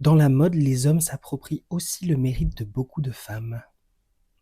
Dans la mode, les hommes s'approprient aussi le mérite de beaucoup de femmes.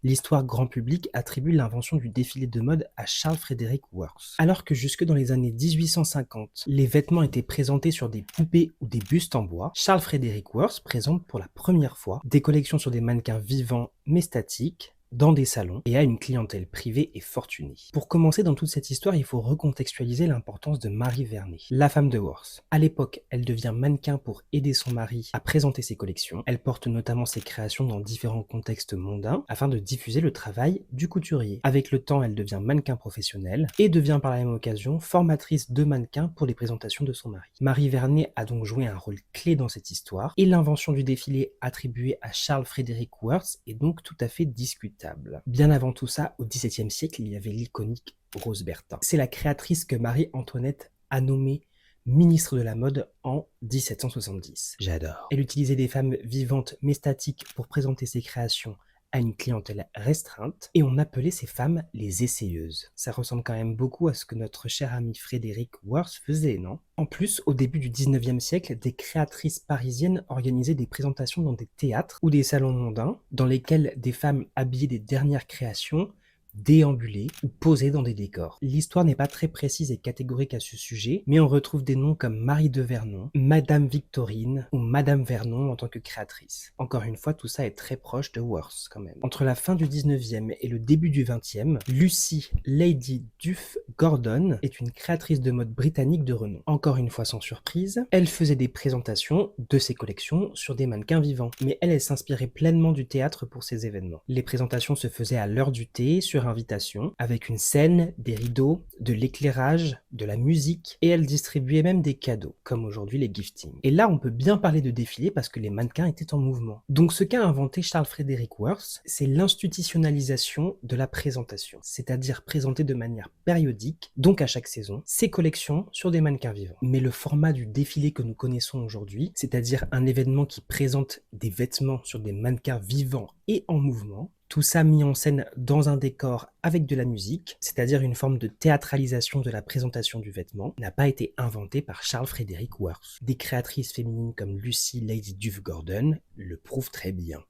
L'histoire grand public attribue l'invention du défilé de mode à Charles Frederick Worth. Alors que jusque dans les années 1850, les vêtements étaient présentés sur des poupées ou des bustes en bois, Charles Frederick Worth présente pour la première fois des collections sur des mannequins vivants mais statiques, dans des salons et à une clientèle privée et fortunée. Pour commencer dans toute cette histoire, il faut recontextualiser l'importance de Marie Vernet, la femme de Worth. À l'époque, elle devient mannequin pour aider son mari à présenter ses collections. Elle porte notamment ses créations dans différents contextes mondains afin de diffuser le travail du couturier. Avec le temps, elle devient mannequin professionnel et devient par la même occasion formatrice de mannequins pour les présentations de son mari. Marie Vernet a donc joué un rôle clé dans cette histoire et l'invention du défilé attribué à Charles Frederick Worth est donc tout à fait discutée. Bien avant tout ça, au XVIIe siècle, il y avait l'iconique Rose Bertin. C'est la créatrice que Marie-Antoinette a nommée ministre de la mode en 1770. J'adore. Elle utilisait des femmes vivantes mais statiques pour présenter ses créations à une clientèle restreinte et on appelait ces femmes les essayeuses. Ça ressemble quand même beaucoup à ce que notre cher ami Frédéric Worth faisait, non? En plus, au début du 19e siècle, des créatrices parisiennes organisaient des présentations dans des théâtres ou des salons mondains dans lesquels des femmes habillées des dernières créations déambulaient ou posaient dans des décors. L'histoire n'est pas très précise et catégorique à ce sujet, mais on retrouve des noms comme Marie de Vernon, Madame Victorine ou Madame Vernon en tant que créatrice. Encore une fois, tout ça est très proche de Worth quand même. Entre la fin du 19e et le début du 20e, Lucy Lady Duff Gordon est une créatrice de mode britannique de renom. Encore une fois sans surprise, elle faisait des présentations de ses collections sur des mannequins vivants, mais elle s'inspirait pleinement du théâtre pour ses événements. Les présentations se faisaient à l'heure du thé, sur invitation, avec une scène, des rideaux, de l'éclairage, de la musique, et elle distribuait même des cadeaux, comme aujourd'hui les giftings. Et là, on peut bien parler de défilé parce que les mannequins étaient en mouvement. Donc ce qu'a inventé Charles Frederick Worth, c'est l'institutionnalisation de la présentation, c'est-à-dire présenter de manière périodique, donc à chaque saison, ses collections sur des mannequins vivants. Mais le format du défilé que nous connaissons aujourd'hui, c'est-à-dire un événement qui présente des vêtements sur des mannequins vivants et en mouvement, tout ça mis en scène dans un décor avec de la musique, c'est-à-dire une forme de théâtralisation de la présentation du vêtement, n'a pas été inventé par Charles Frederick Worth. Des créatrices féminines comme Lucy Lady Duff Gordon le prouvent très bien.